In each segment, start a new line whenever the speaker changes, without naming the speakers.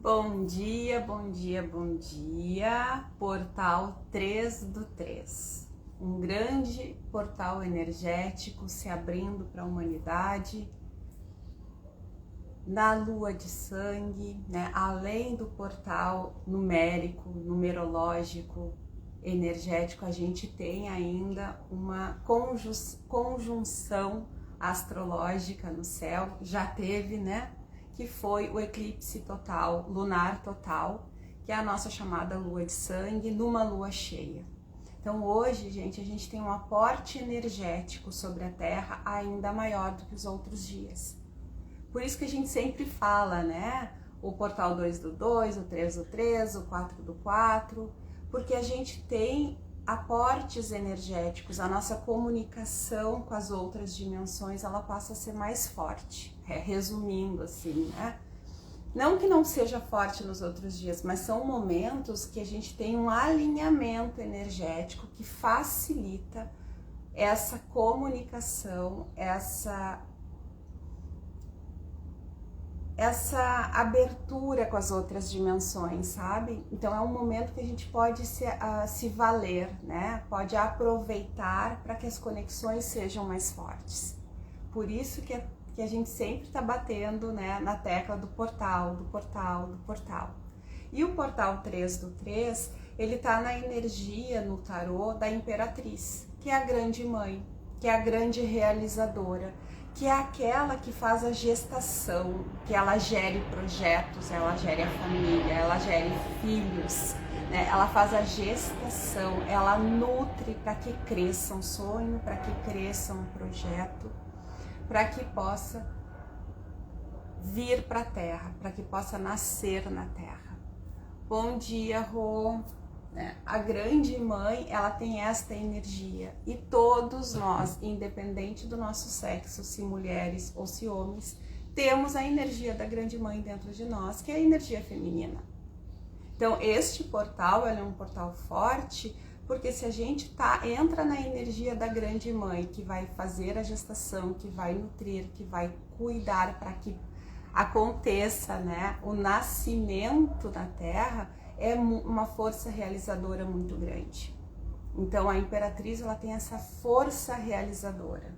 Bom dia, bom dia, bom dia. Portal 3 do 3. Um grande portal energético se abrindo para a humanidade. Na lua de sangue, né? Além do portal numérico, numerológico, energético, a gente tem ainda uma conjunção astrológica no céu. Já teve, né? Que foi o eclipse total, lunar total, que é a nossa chamada lua de sangue, numa lua cheia. Então hoje, gente, a gente tem um aporte energético sobre a Terra ainda maior do que os outros dias. Por isso que a gente sempre fala, né? O portal 2 do 2, o 3 do 3, o 4 do 4, porque a gente tem aportes energéticos, a nossa comunicação com as outras dimensões, ela passa a ser mais forte, resumindo assim, né? Não que não seja forte nos outros dias, mas são momentos que a gente tem um alinhamento energético que facilita essa comunicação, essa abertura com as outras dimensões, sabe? Então é um momento que a gente pode se valer, né? Pode aproveitar para que as conexões sejam mais fortes. Por isso que a gente sempre está batendo, né, na tecla do portal, do portal, do portal. E o portal 3 do 3, ele está na energia, no tarô, da Imperatriz, que é a grande mãe, que é a grande realizadora, que é aquela que faz a gestação, que ela gere projetos, ela gere a família, ela gere filhos, né? Ela faz a gestação, ela nutre para que cresça um sonho, para que cresça um projeto, para que possa vir para a Terra, para que possa nascer na Terra. Bom dia, Rô! A grande mãe, ela tem esta energia e todos nós, independente do nosso sexo, se mulheres ou se homens, temos a energia da grande mãe dentro de nós, que é a energia feminina. Então este portal, ele é um portal forte, porque se a gente entra na energia da grande mãe, que vai fazer a gestação, que vai nutrir, que vai cuidar para que aconteça, né, o nascimento na Terra, é uma força realizadora muito grande. Então a Imperatriz, ela tem essa força realizadora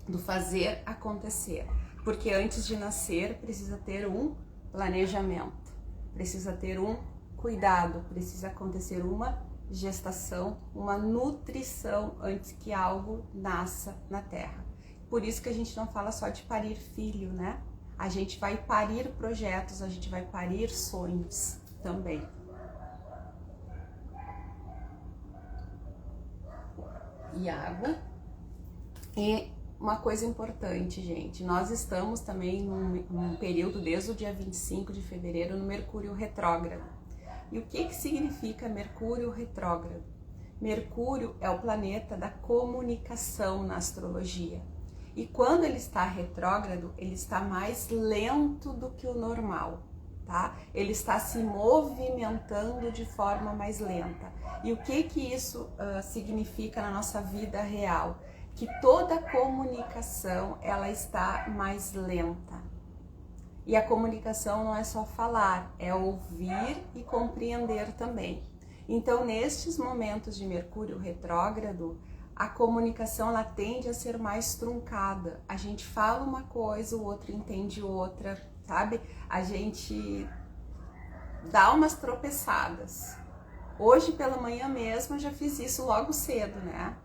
do fazer acontecer, porque antes de nascer precisa ter um planejamento, precisa ter um cuidado, precisa acontecer uma gestação, uma nutrição antes que algo nasça na Terra. Por isso que a gente não fala só de parir filho, né? A gente vai parir projetos, a gente vai parir sonhos também. E água. E uma coisa importante, gente, nós estamos também num período desde o dia 25 de fevereiro no Mercúrio retrógrado. E o que significa Mercúrio retrógrado? Mercúrio é o planeta da comunicação na astrologia. E quando ele está retrógrado, ele está mais lento do que o normal. Tá? Ele está se movimentando de forma mais lenta. E o que isso significa na nossa vida real? Que toda comunicação, ela está mais lenta. E a comunicação não é só falar, é ouvir e compreender também. Então, nestes momentos de Mercúrio retrógrado, a comunicação, ela tende a ser mais truncada. A gente fala uma coisa, o outro entende outra, sabe? A gente dá umas tropeçadas. Hoje pela manhã mesmo eu já fiz isso logo cedo, né?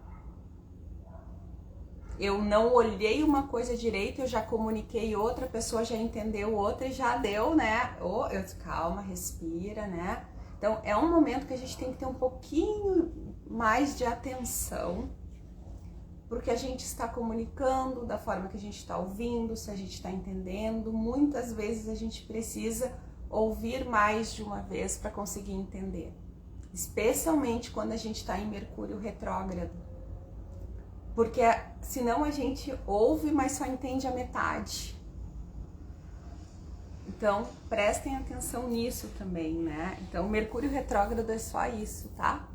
Eu não olhei uma coisa direito, eu já comuniquei outra, a pessoa já entendeu outra e já deu, né? Eu disse, calma, respira, né? Então é um momento que a gente tem que ter um pouquinho mais de atenção, porque a gente está comunicando da forma que a gente está ouvindo, se a gente está entendendo. Muitas vezes a gente precisa ouvir mais de uma vez para conseguir entender, especialmente quando a gente está em Mercúrio retrógrado, porque senão a gente ouve, mas só entende a metade. Então prestem atenção nisso também, né? Então Mercúrio retrógrado é só isso, tá?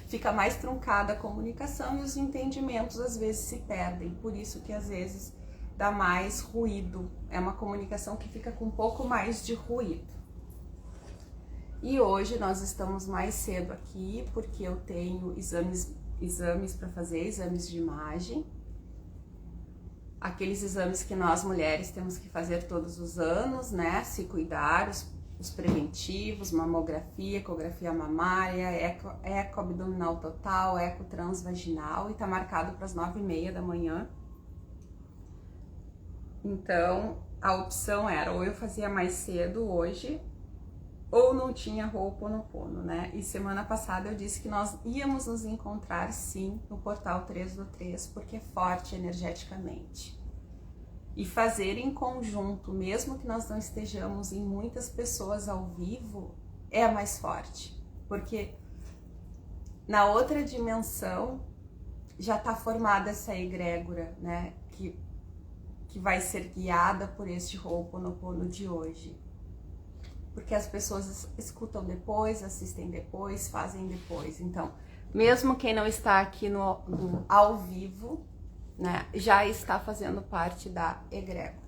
Fica mais truncada a comunicação e os entendimentos às vezes se perdem. Por isso que às vezes dá mais ruído, é uma comunicação que fica com um pouco mais de ruído. E hoje nós estamos mais cedo aqui porque eu tenho exames para fazer, exames de imagem. Aqueles exames que nós mulheres temos que fazer todos os anos, né? Se cuidar, os preventivos, mamografia, ecografia mamária, eco abdominal total, eco transvaginal, e tá marcado para as 9h30 da manhã. Então, a opção era ou eu fazia mais cedo hoje, ou não tinha Ho'oponopono, né? E semana passada eu disse que nós íamos nos encontrar sim no portal 3/3, porque é forte energeticamente. E fazer em conjunto, mesmo que nós não estejamos em muitas pessoas ao vivo, é mais forte. Porque na outra dimensão já está formada essa egrégora, né? Que vai ser guiada por este Ho'oponopono de hoje. Porque as pessoas escutam depois, assistem depois, fazem depois. Então, mesmo quem não está aqui no ao vivo, né, já está fazendo parte da egrégora.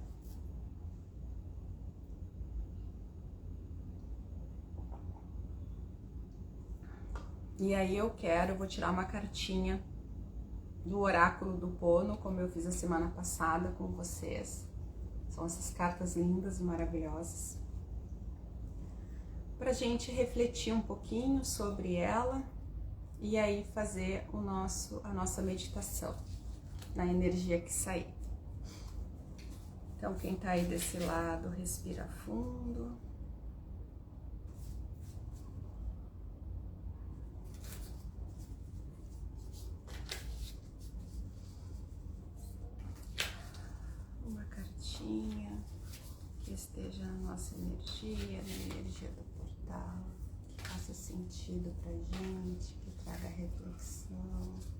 E aí eu vou tirar uma cartinha do oráculo do Pono, como eu fiz a semana passada com vocês. São essas cartas lindas e maravilhosas. Pra gente refletir um pouquinho sobre ela e aí fazer a nossa meditação na energia que sair. Então, quem tá aí desse lado, respira fundo. Uma cartinha que esteja na nossa energia, na energia do portal, que faça sentido pra gente, que traga reflexão.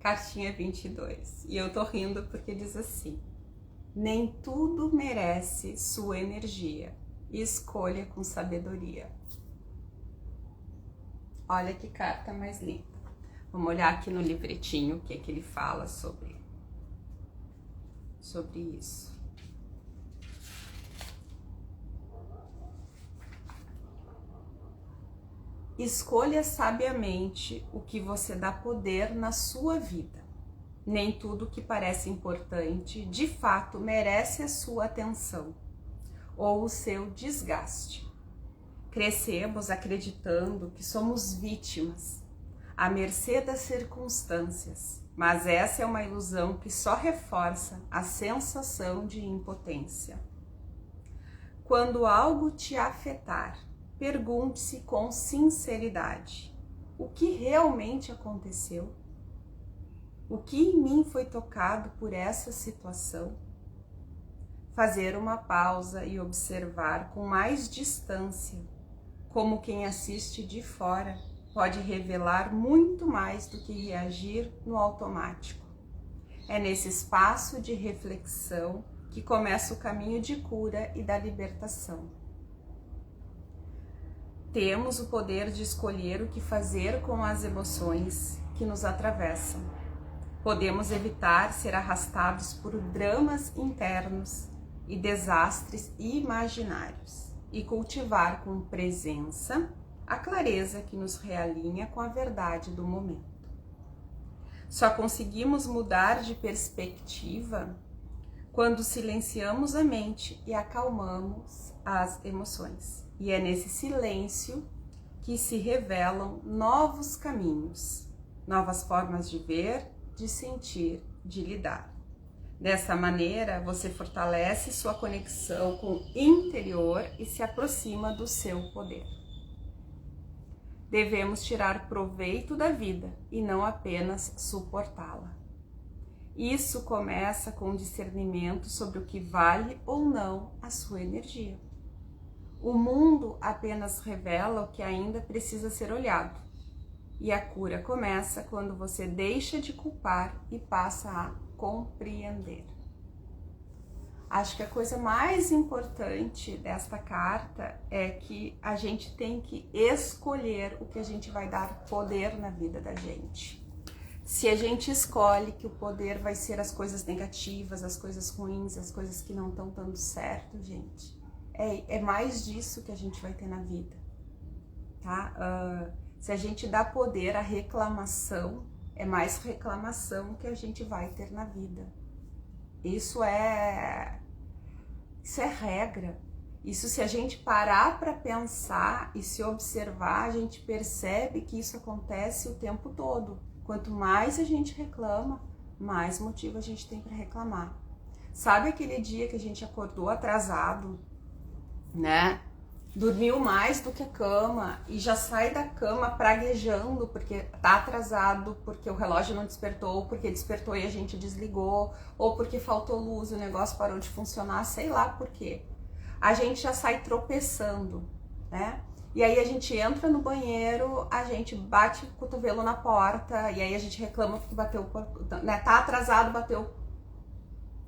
Cartinha 22. E eu tô rindo porque diz assim: nem tudo merece sua energia. Escolha com sabedoria. Olha que carta mais linda. Vamos olhar aqui no livretinho o que ele fala sobre isso. Escolha sabiamente o que você dá poder na sua vida. Nem tudo que parece importante, de fato, merece a sua atenção ou o seu desgaste. Crescemos acreditando que somos vítimas, à mercê das circunstâncias, mas essa é uma ilusão que só reforça a sensação de impotência. Quando algo te afetar, pergunte-se com sinceridade: o que realmente aconteceu? O que em mim foi tocado por essa situação? Fazer uma pausa e observar com mais distância, como quem assiste de fora, pode revelar muito mais do que reagir no automático. É nesse espaço de reflexão que começa o caminho de cura e da libertação. Temos o poder de escolher o que fazer com as emoções que nos atravessam. Podemos evitar ser arrastados por dramas internos e desastres imaginários e cultivar com presença a clareza que nos realinha com a verdade do momento. Só conseguimos mudar de perspectiva quando silenciamos a mente e acalmamos as emoções. E é nesse silêncio que se revelam novos caminhos, novas formas de ver, de sentir, de lidar. Dessa maneira, você fortalece sua conexão com o interior e se aproxima do seu poder. Devemos tirar proveito da vida e não apenas suportá-la. Isso começa com o discernimento sobre o que vale ou não a sua energia. O mundo apenas revela o que ainda precisa ser olhado. E a cura começa quando você deixa de culpar e passa a compreender. Acho que a coisa mais importante desta carta é que a gente tem que escolher o que a gente vai dar poder na vida da gente. Se a gente escolhe que o poder vai ser as coisas negativas, as coisas ruins, as coisas que não estão dando certo, gente, é mais disso que a gente vai ter na vida, tá? Se a gente dá poder à reclamação, é mais reclamação que a gente vai ter na vida. Isso é regra. Isso, se a gente parar para pensar e se observar, a gente percebe que isso acontece o tempo todo. Quanto mais a gente reclama, mais motivo a gente tem para reclamar. Sabe aquele dia que a gente acordou atrasado, né? Dormiu mais do que a cama e já sai da cama praguejando porque tá atrasado, porque o relógio não despertou, porque despertou e a gente desligou, ou porque faltou luz, o negócio parou de funcionar, sei lá por quê. A gente já sai tropeçando, né? E aí a gente entra no banheiro, a gente bate o cotovelo na porta, e aí a gente reclama porque bateu, né? Tá atrasado, bateu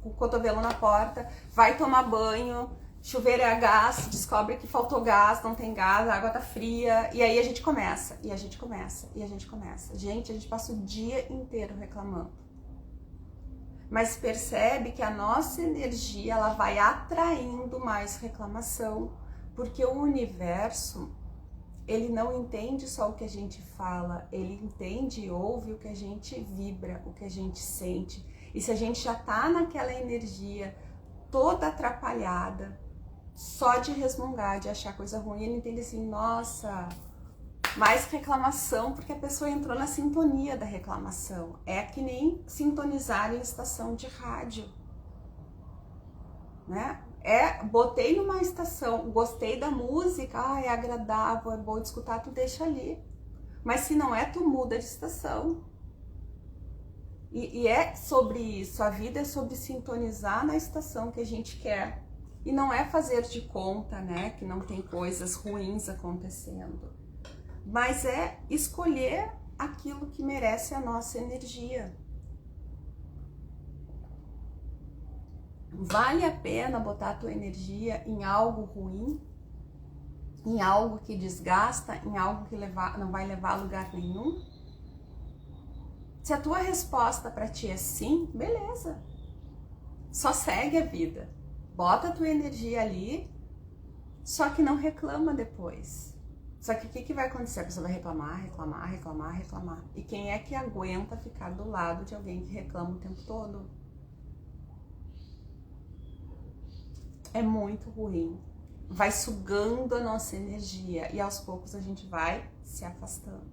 o cotovelo na porta, vai tomar banho, chuveiro é a gás, descobre que faltou gás, não tem gás, a água tá fria, e aí a gente começa, e a gente começa, e a gente começa. Gente, a gente passa o dia inteiro reclamando. Mas percebe que a nossa energia, ela vai atraindo mais reclamação, porque o universo, ele não entende só o que a gente fala, ele entende e ouve o que a gente vibra, o que a gente sente. E se a gente já tá naquela energia toda atrapalhada, só de resmungar, de achar coisa ruim, ele entende assim, nossa, mais reclamação, porque a pessoa entrou na sintonia da reclamação. É que nem sintonizar em estação de rádio, né? Botei numa estação, gostei da música, é agradável, é bom de escutar, tu deixa ali. Mas se não é, tu muda de estação. E é sobre isso, a vida é sobre sintonizar na estação que a gente quer. E não é fazer de conta, né, que não tem coisas ruins acontecendo. Mas é escolher aquilo que merece a nossa energia. Vale a pena botar a tua energia em algo ruim, em algo que desgasta, em algo que não vai levar a lugar nenhum? Se a tua resposta para ti é sim, beleza. Só segue a vida. Bota a tua energia ali, só que não reclama depois. Só que o que vai acontecer? A pessoa vai reclamar, reclamar, reclamar, reclamar. E quem é que aguenta ficar do lado de alguém que reclama o tempo todo? É muito ruim. Vai sugando a nossa energia e aos poucos a gente vai se afastando.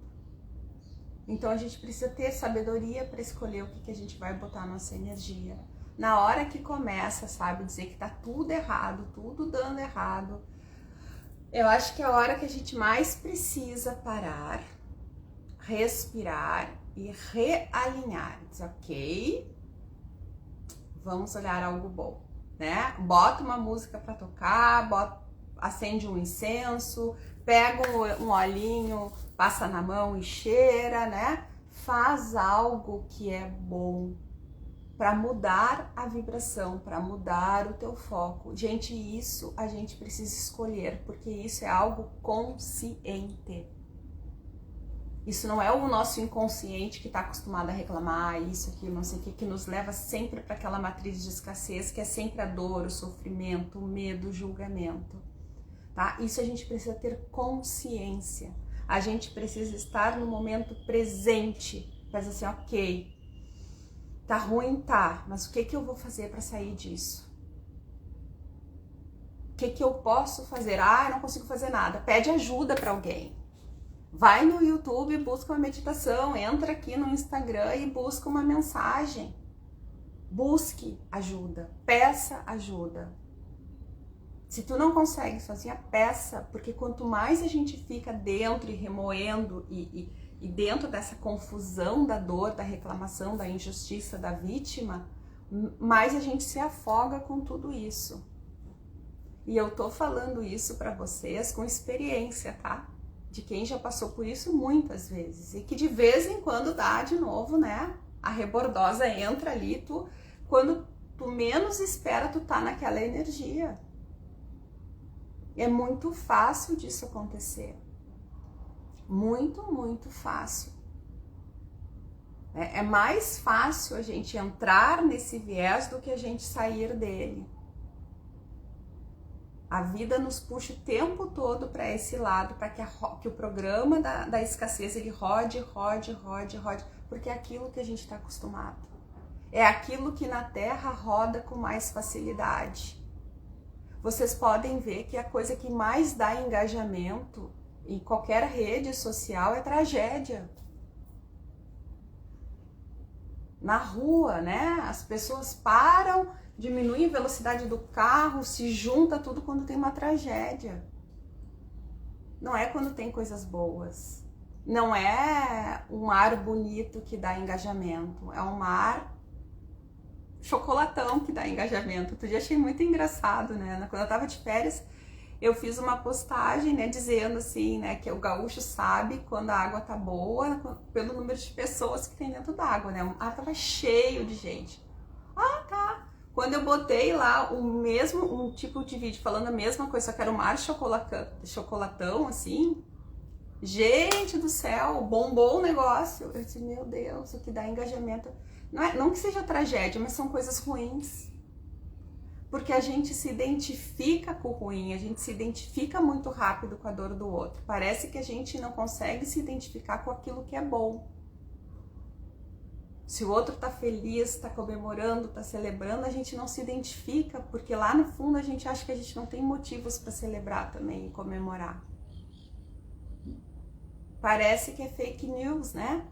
Então a gente precisa ter sabedoria para escolher o que a gente vai botar a nossa energia. Na hora que começa, sabe, dizer que tá tudo errado, tudo dando errado, eu acho que é a hora que a gente mais precisa parar, respirar e realinhar. Diz, ok, vamos olhar algo bom, né? Bota uma música para tocar, acende um incenso, pega um olhinho, passa na mão e cheira, né? Faz algo que é bom para mudar a vibração, para mudar o teu foco. Gente, isso a gente precisa escolher, porque isso é algo consciente. Isso não é o nosso inconsciente que está acostumado a reclamar, isso, aquilo, não sei o que nos leva sempre para aquela matriz de escassez, que é sempre a dor, o sofrimento, o medo, o julgamento. Tá? Isso a gente precisa ter consciência. A gente precisa estar no momento presente, para dizer assim, ok, tá ruim, tá, mas o que eu vou fazer para sair disso? O que eu posso fazer? Eu não consigo fazer nada. Pede ajuda para alguém. Vai no YouTube, busca uma meditação, entra aqui no Instagram e busca uma mensagem. Busque ajuda, peça ajuda. Se tu não consegue sozinha, peça, porque quanto mais a gente fica dentro e remoendo e dentro dessa confusão da dor, da reclamação, da injustiça, da vítima, mais a gente se afoga com tudo isso. E eu tô falando isso para vocês com experiência, tá? De quem já passou por isso muitas vezes. E que de vez em quando dá de novo, né? A rebordosa entra ali, quando tu menos espera, tu tá naquela energia. É muito fácil disso acontecer. Muito, muito fácil. É mais fácil a gente entrar nesse viés do que a gente sair dele. A vida nos puxa o tempo todo para esse lado, para que o programa da escassez ele rode, porque é aquilo que a gente está acostumado. É aquilo que na Terra roda com mais facilidade. Vocês podem ver que a coisa que mais dá engajamento em qualquer rede social é tragédia. Na rua, né? As pessoas param, diminuem a velocidade do carro, se junta tudo quando tem uma tragédia. Não é quando tem coisas boas. Não é um ar bonito que dá engajamento. É um ar chocolatão que dá engajamento. Outro dia achei muito engraçado, né? Quando eu tava de férias, eu fiz uma postagem, né, dizendo assim, né, que o gaúcho sabe quando a água tá boa pelo número de pessoas que tem dentro da água, né? O mar tava cheio de gente. Ah, tá. Quando eu botei lá um tipo de vídeo falando a mesma coisa, só que era um mar chocolatão, assim, gente do céu, bombou o negócio. Eu disse, meu Deus, o que dá engajamento. Não que seja tragédia, mas são coisas ruins. Porque a gente se identifica com o ruim, a gente se identifica muito rápido com a dor do outro. Parece que a gente não consegue se identificar com aquilo que é bom. Se o outro tá feliz, tá comemorando, tá celebrando, a gente não se identifica, porque lá no fundo a gente acha que a gente não tem motivos para celebrar também e comemorar. Parece que é fake news, né?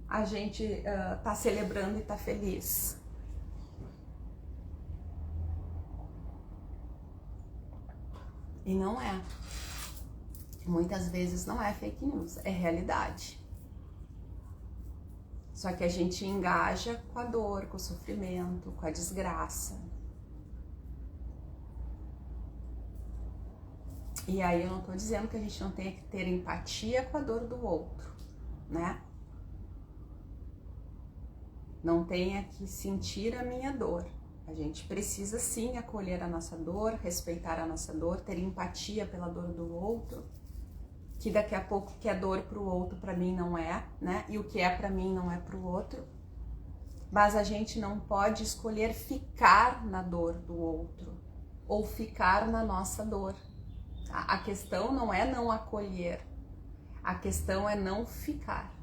A gente tá celebrando e tá feliz. E não é. Muitas vezes não é fake news, é realidade. Só que a gente engaja com a dor, com o sofrimento, com a desgraça. E aí eu não tô dizendo que a gente não tenha que ter empatia com a dor do outro, né? Não tenha que sentir a minha dor. A gente precisa sim acolher a nossa dor, respeitar a nossa dor, ter empatia pela dor do outro, que daqui a pouco o que é dor para o outro para mim não é, né? E o que é para mim não é para o outro. Mas a gente não pode escolher ficar na dor do outro ou ficar na nossa dor. A questão não é não acolher, a questão é não ficar,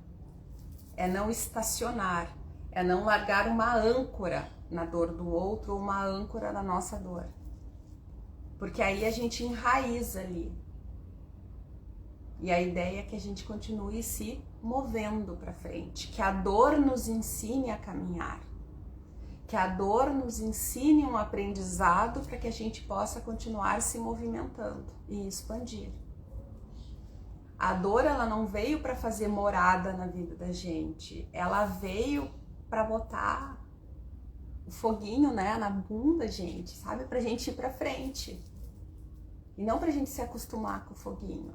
é não estacionar, é não largar uma âncora na dor do outro ou uma âncora na nossa dor. Porque aí a gente enraiza ali. E a ideia é que a gente continue se movendo para frente, que a dor nos ensine a caminhar, que a dor nos ensine um aprendizado para que a gente possa continuar se movimentando e expandir. A dor, ela não veio para fazer morada na vida da gente, ela veio para botar o foguinho, né, na bunda, gente, sabe? Pra gente ir pra frente. E não pra gente se acostumar com o foguinho.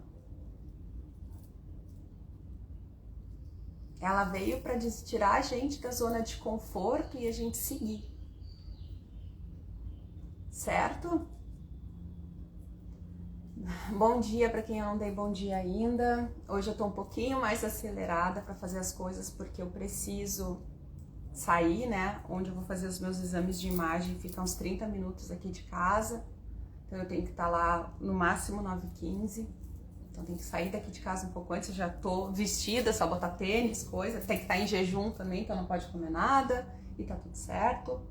Ela veio para tirar a gente da zona de conforto e a gente seguir. Certo? Bom dia para quem eu não dei bom dia ainda. Hoje eu tô um pouquinho mais acelerada para fazer as coisas porque eu preciso sair, né? Onde eu vou fazer os meus exames de imagem, fica uns 30 minutos aqui de casa. Então eu tenho que estar lá no máximo 9h15. Então tem que sair daqui de casa um pouco antes, eu já tô vestida, só botar tênis, coisa. Tem que estar em jejum também, então não pode comer nada e tá tudo certo.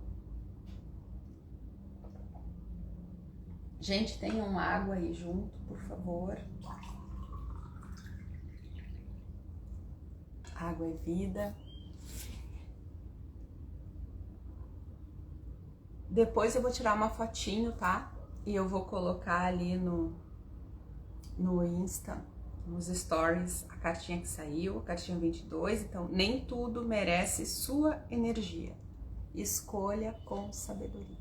Gente, tenham água aí junto, por favor. Água é vida. Depois eu vou tirar uma fotinho, tá? E eu vou colocar ali no Insta, nos stories, a cartinha que saiu, a cartinha 22. Então, nem tudo merece sua energia. Escolha com sabedoria.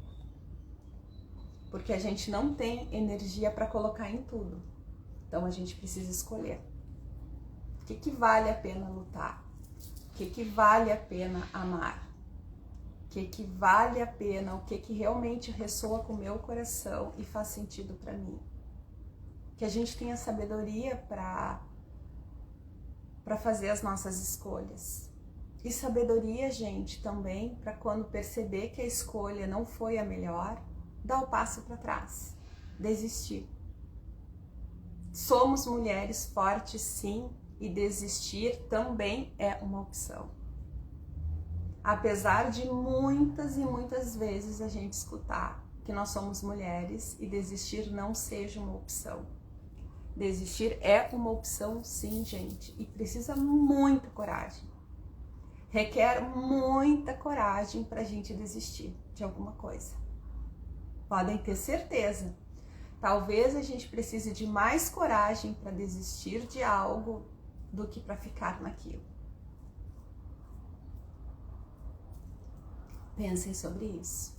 Porque a gente não tem energia para colocar em tudo. Então, a gente precisa escolher. O que vale a pena lutar? O que vale a pena amar? que vale a pena, o que realmente ressoa com o meu coração e faz sentido para mim. Que a gente tenha sabedoria para fazer as nossas escolhas. E sabedoria, gente, também para quando perceber que a escolha não foi a melhor, dar o passo para trás, desistir. Somos mulheres fortes, sim, e desistir também é uma opção. Apesar de muitas e muitas vezes a gente escutar que nós somos mulheres e desistir não seja uma opção. Desistir é uma opção, sim, gente, e precisa muita coragem. Requer muita coragem para a gente desistir de alguma coisa. Podem ter certeza. Talvez a gente precise de mais coragem para desistir de algo do que para ficar naquilo. Pensem sobre isso.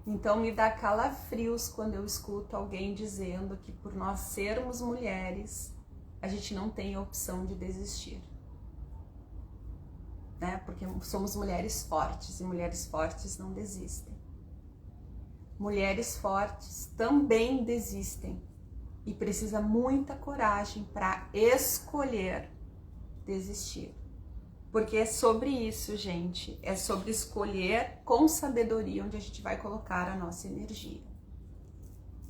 Então me dá calafrios quando eu escuto alguém dizendo que por nós sermos mulheres, a gente não tem a opção de desistir. Né? Porque somos mulheres fortes e mulheres fortes não desistem. Mulheres fortes também desistem e precisa muita coragem para escolher desistir. Porque é sobre isso, gente, é sobre escolher com sabedoria onde a gente vai colocar a nossa energia.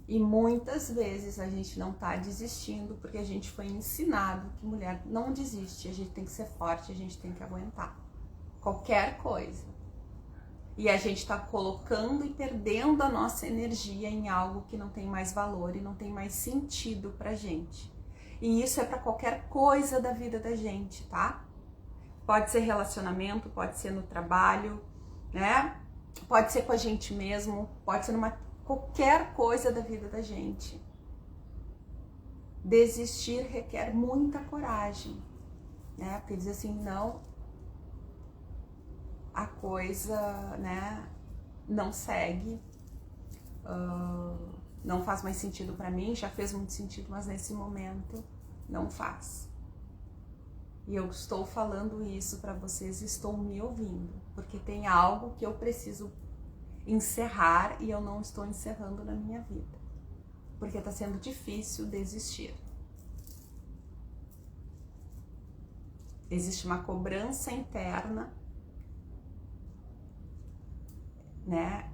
E muitas vezes a gente não tá desistindo porque a gente foi ensinado que mulher não desiste, a gente tem que ser forte, a gente tem que aguentar qualquer coisa. E a gente tá colocando e perdendo a nossa energia em algo que não tem mais valor e não tem mais sentido pra gente. E isso é pra qualquer coisa da vida da gente, tá? Pode ser relacionamento, pode ser no trabalho, né? Pode ser com a gente mesmo, pode ser qualquer coisa da vida da gente. Desistir requer muita coragem, né? Porque dizer assim, não, a coisa, né, não segue, não faz mais sentido pra mim, já fez muito sentido, mas nesse momento não faz. E eu estou falando isso para vocês, estou me ouvindo, porque tem algo que eu preciso encerrar e eu não estou encerrando na minha vida, porque está sendo difícil desistir. Existe uma cobrança interna, né,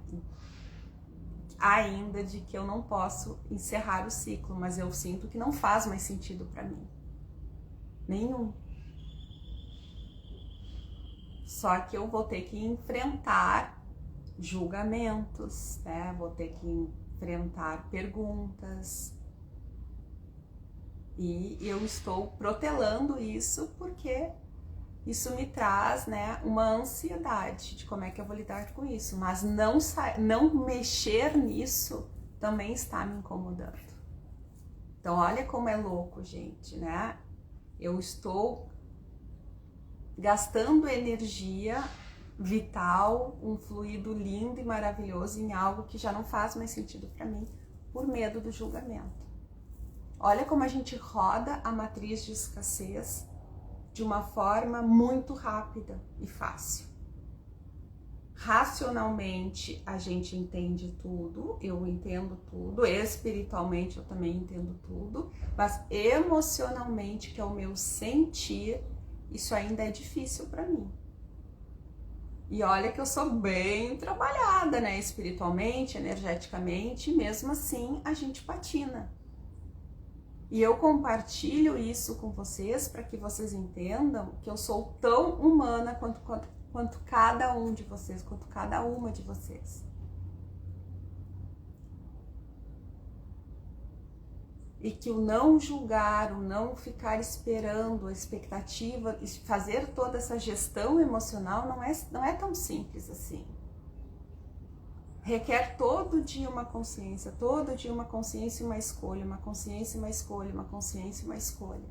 ainda de que eu não posso encerrar o ciclo, mas eu sinto que não faz mais sentido para mim. Nenhum. Só que eu vou ter que enfrentar julgamentos, né? Vou ter que enfrentar perguntas. E eu estou protelando isso porque isso me traz, né, uma ansiedade de como é que eu vou lidar com isso. Mas não mexer nisso também está me incomodando. Então olha como é louco, gente, né? Eu estou gastando energia vital, um fluido lindo e maravilhoso em algo que já não faz mais sentido para mim, por medo do julgamento. Olha como a gente roda a matriz de escassez de uma forma muito rápida e fácil. Racionalmente a gente entende tudo, eu entendo tudo, espiritualmente eu também entendo tudo, mas emocionalmente, que é o meu sentir, isso ainda é difícil para mim. E olha que eu sou bem trabalhada, né? Espiritualmente, energeticamente, e mesmo assim a gente patina. E eu compartilho isso com vocês para que vocês entendam que eu sou tão humana quanto cada um de vocês, quanto cada uma de vocês. E que o não julgar, o não ficar esperando a expectativa, fazer toda essa gestão emocional não é tão simples assim. Requer todo dia uma consciência, todo dia uma consciência e uma escolha, uma consciência e uma escolha, uma consciência e uma escolha.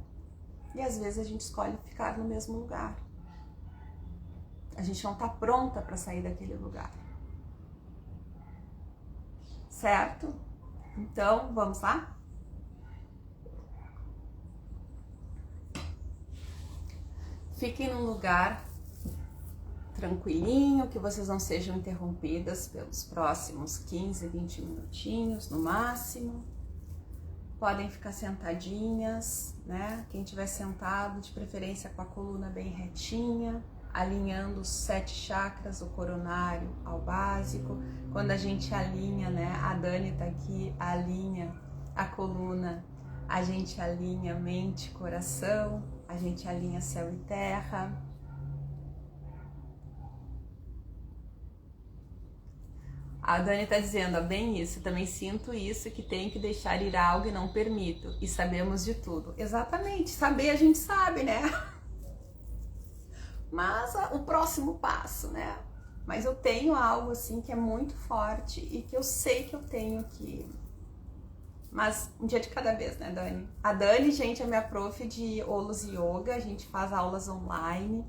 E às vezes a gente escolhe ficar no mesmo lugar. A gente não está pronta para sair daquele lugar. Certo? Então, vamos lá? Fiquem num lugar tranquilinho, que vocês não sejam interrompidas pelos próximos 15, 20 minutinhos no máximo. Podem ficar sentadinhas, né? Quem estiver sentado, de preferência com a coluna bem retinha, alinhando os 7 chakras, o coronário ao básico. Quando a gente alinha, né? A Dani tá aqui, alinha a coluna, a gente alinha mente, coração, a gente alinha céu e terra. A Dani tá dizendo, ó, bem isso, também sinto isso, que tenho que deixar ir algo e não permito, e sabemos de tudo. Exatamente, saber a gente sabe, né? Mas o próximo passo, né? Mas eu tenho algo assim que é muito forte e que eu sei que eu tenho que... Mas um dia de cada vez, né, Dani? A Dani, gente, é minha prof de Olus Yoga, a gente faz aulas online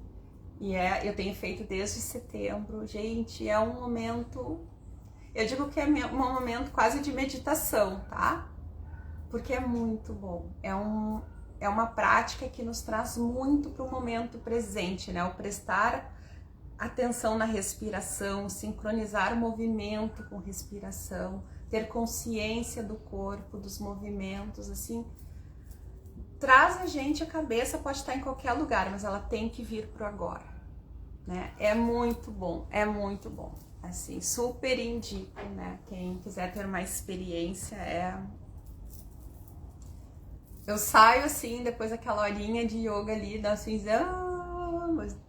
e eu tenho feito desde setembro. Gente, é um momento... Eu digo que é um momento quase de meditação, tá? Porque é muito bom. É uma prática que nos traz muito para o momento presente, né? O prestar atenção na respiração, sincronizar o movimento com respiração, ter consciência do corpo, dos movimentos, assim. Traz a gente, a cabeça pode estar em qualquer lugar, mas ela tem que vir pro agora, né? É muito bom, é muito bom. Assim, super indico, né? Quem quiser ter mais experiência, eu saio assim, depois daquela horinha de yoga ali, dá assim,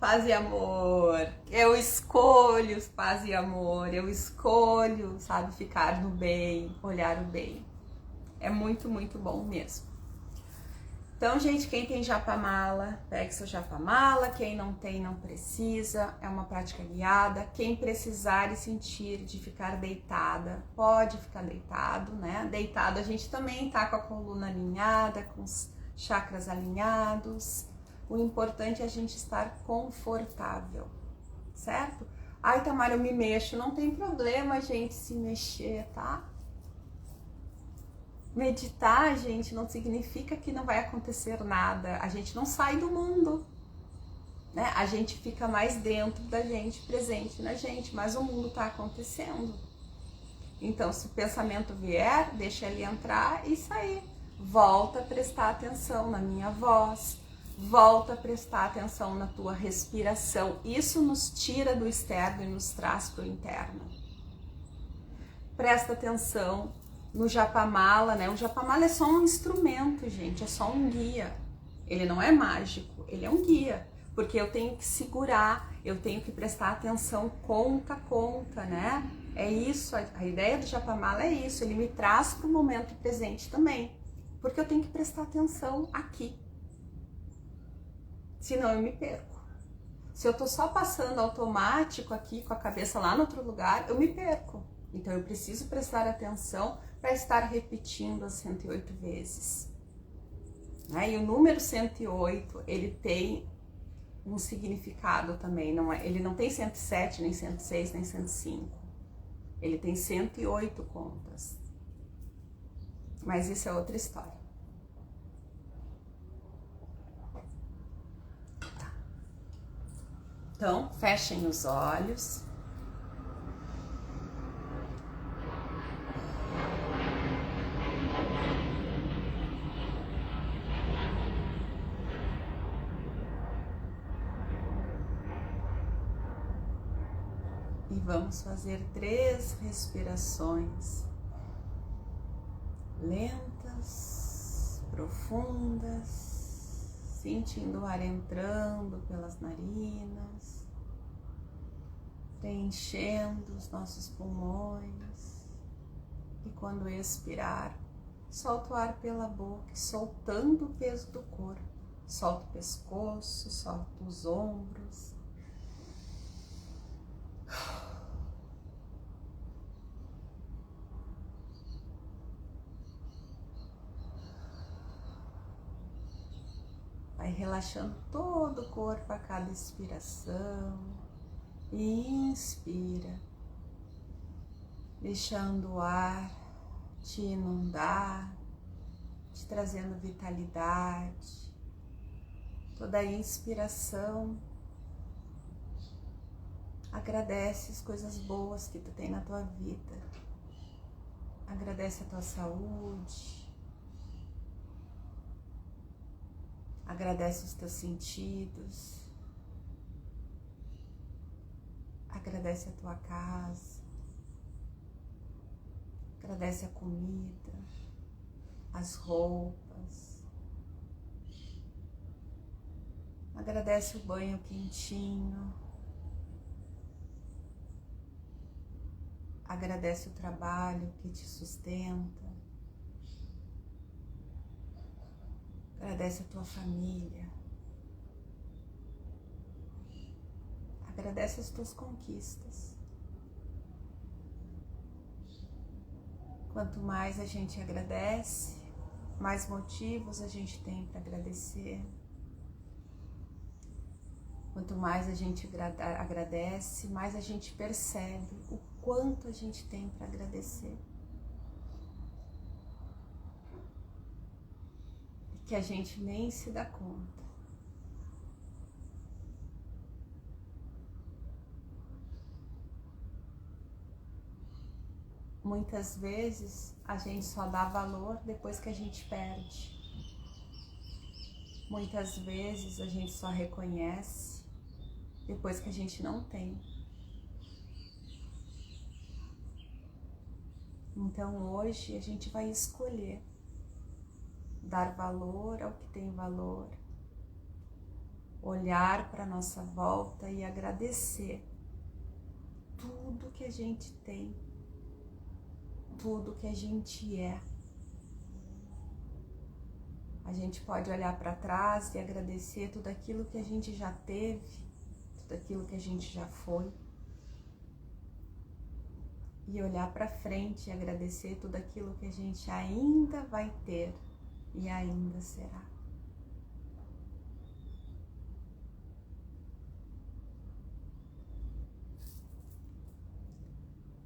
paz e amor. Eu escolho paz e amor, eu escolho, sabe, ficar no bem, olhar o bem. É muito, muito bom mesmo. Então, gente, quem tem japamala, pegue seu japamala. Quem não tem, não precisa. É uma prática guiada. Quem precisar e sentir de ficar deitada, pode ficar deitado, né? Deitado a gente também tá com a coluna alinhada, com os chakras alinhados. O importante é a gente estar confortável, certo? Ai, Tamara, eu me mexo. Não tem problema, gente, se mexer, tá? Meditar, gente, não significa que não vai acontecer nada. A gente não sai do mundo, né? A gente fica mais dentro da gente, presente na gente, mas o mundo tá acontecendo. Então, se o pensamento vier, deixa ele entrar e sair. Volta a prestar atenção na minha voz, volta a prestar atenção na tua respiração. Isso nos tira do externo e nos traz para o interno. Presta atenção no japamala, né? O japamala é só um instrumento, gente, é só um guia. Ele não é mágico, ele é um guia, porque eu tenho que segurar, eu tenho que prestar atenção conta a conta, né? É isso, a ideia do japamala é isso, ele me traz para o momento presente também, porque eu tenho que prestar atenção aqui, senão eu me perco. Se eu tô só passando automático aqui com a cabeça lá no outro lugar, eu me perco. Então eu preciso prestar atenção para estar repetindo as 108 vezes. Né? E o número 108, ele tem um significado também, ele não tem 107, nem 106, nem 105. Ele tem 108 contas. Mas isso é outra história. Tá. Então, fechem os olhos. E vamos fazer 3 respirações lentas, profundas, sentindo o ar entrando pelas narinas, preenchendo os nossos pulmões. E quando expirar, solta o ar pela boca, soltando o peso do corpo. Solta o pescoço, solta os ombros. Vai relaxando todo o corpo a cada expiração. E inspira, deixando o ar te inundar, te trazendo vitalidade. Toda inspiração Agradece as coisas boas que tu tem na tua vida. Agradece a tua saúde. Agradece os teus sentidos. Agradece a tua casa. Agradece a comida, as roupas. Agradece o banho quentinho. Agradece o trabalho que te sustenta. Agradece a tua família. Agradece as tuas conquistas. Quanto mais a gente agradece, mais motivos a gente tem para agradecer. Quanto mais a gente agradece, mais a gente percebe o quanto a gente tem para agradecer. E que a gente nem se dá conta. Muitas vezes a gente só dá valor depois que a gente perde. Muitas vezes a gente só reconhece depois que a gente não tem. Então hoje a gente vai escolher dar valor ao que tem valor, olhar para a nossa volta e agradecer tudo que a gente tem, tudo que a gente é. A gente pode olhar para trás e agradecer tudo aquilo que a gente já teve, tudo aquilo que a gente já foi. E olhar para frente e agradecer tudo aquilo que a gente ainda vai ter e ainda será.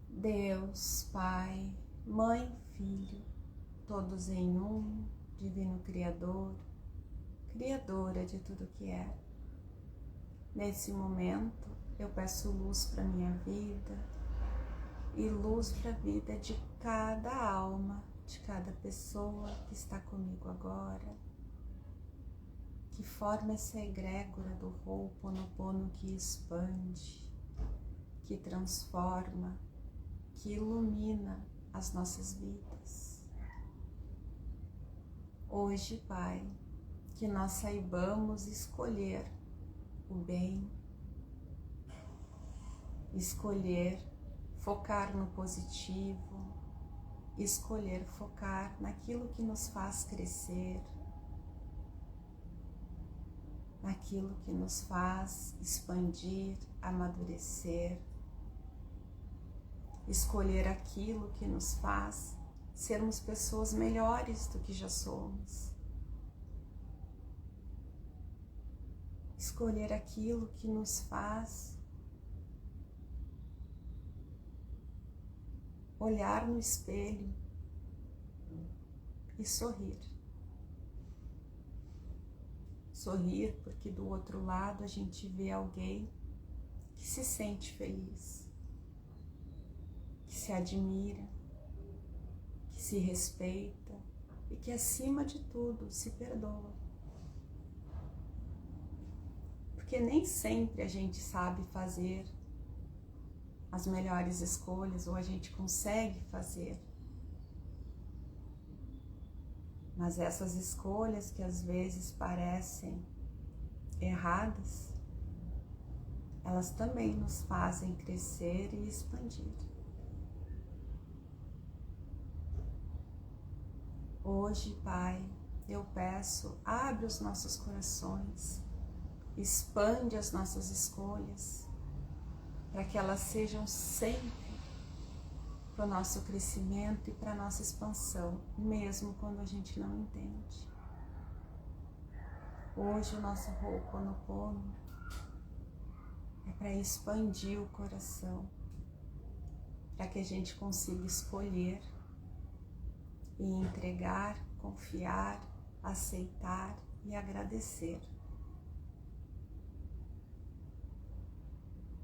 Deus, Pai, Mãe, Filho, todos em um, Divino Criador, Criadora de tudo que é. Nesse momento, eu peço luz para minha vida e luz para a vida de cada alma, de cada pessoa que está comigo agora, que forma essa egrégora do Ho'oponopono que expande, que transforma, que ilumina as nossas vidas. Hoje, Pai, que nós saibamos escolher o bem, escolher focar no positivo, escolher focar naquilo que nos faz crescer, naquilo que nos faz expandir, amadurecer, escolher aquilo que nos faz sermos pessoas melhores do que já somos. Escolher aquilo que nos faz olhar no espelho e sorrir. Sorrir porque do outro lado a gente vê alguém que se sente feliz, que se admira, que se respeita e que acima de tudo se perdoa. Porque nem sempre a gente sabe fazer as melhores escolhas ou a gente consegue fazer. Mas essas escolhas que às vezes parecem erradas, elas também nos fazem crescer e expandir. Hoje, Pai, eu peço, abre os nossos corações, expande as nossas escolhas, para que elas sejam sempre para o nosso crescimento e para a nossa expansão, mesmo quando a gente não entende. Hoje o nosso Ho'oponopono é para expandir o coração, para que a gente consiga escolher e entregar, confiar, aceitar e agradecer.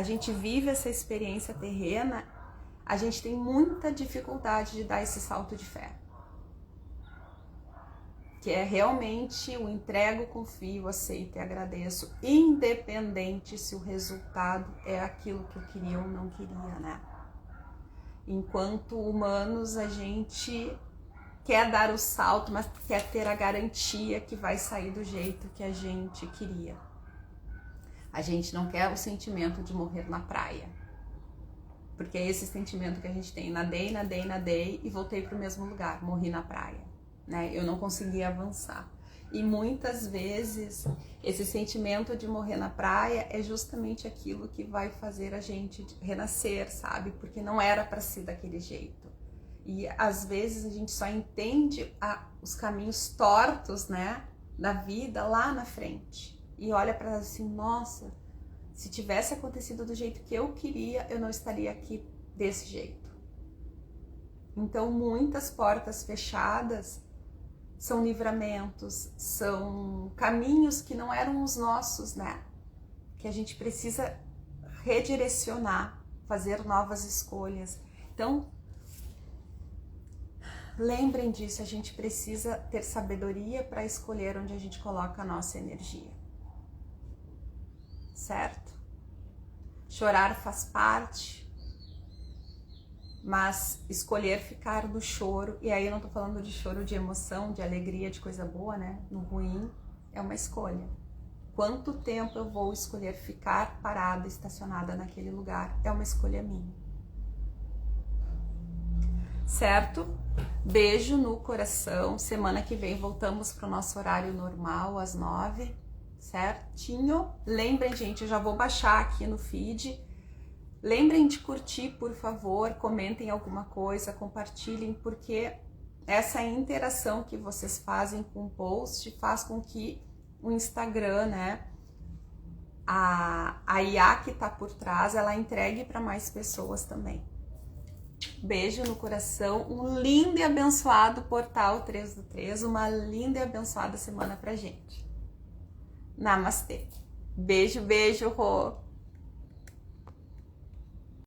a gente vive essa experiência terrena, a gente tem muita dificuldade de dar esse salto de fé. Que é realmente o entrego, confio, aceito e agradeço, independente se o resultado é aquilo que eu queria ou não queria, né? Enquanto humanos, a gente quer dar o salto, mas quer ter a garantia que vai sair do jeito que a gente queria. A gente não quer o sentimento de morrer na praia, porque é esse sentimento que a gente tem, nadei e voltei para o mesmo lugar, morri na praia. Né? Eu não consegui avançar. E muitas vezes esse sentimento de morrer na praia é justamente aquilo que vai fazer a gente renascer, sabe? Porque não era para ser daquele jeito. E às vezes a gente só entende os caminhos tortos, né, da vida lá na frente. E olha para assim, nossa, se tivesse acontecido do jeito que eu queria, eu não estaria aqui desse jeito. Então muitas portas fechadas são livramentos, são caminhos que não eram os nossos, né? Que a gente precisa redirecionar, fazer novas escolhas. Então, lembrem disso, a gente precisa ter sabedoria para escolher onde a gente coloca a nossa energia. Certo? Chorar faz parte, mas escolher ficar no choro, e aí eu não tô falando de choro de emoção, de alegria, de coisa boa, né? No ruim, é uma escolha. Quanto tempo eu vou escolher ficar parada, estacionada naquele lugar? É uma escolha minha. Certo? Beijo no coração. Semana que vem voltamos pro nosso horário normal, às 9, certinho? Lembrem, gente, eu já vou baixar aqui no feed. Lembrem de curtir, por favor, comentem alguma coisa, compartilhem, porque essa interação que vocês fazem com o post faz com que o Instagram, né, a IA que tá por trás, ela entregue para mais pessoas também. Beijo no coração, um lindo e abençoado Portal 3 do 3, uma linda e abençoada semana pra gente. Namastê. Beijo, beijo, Rô.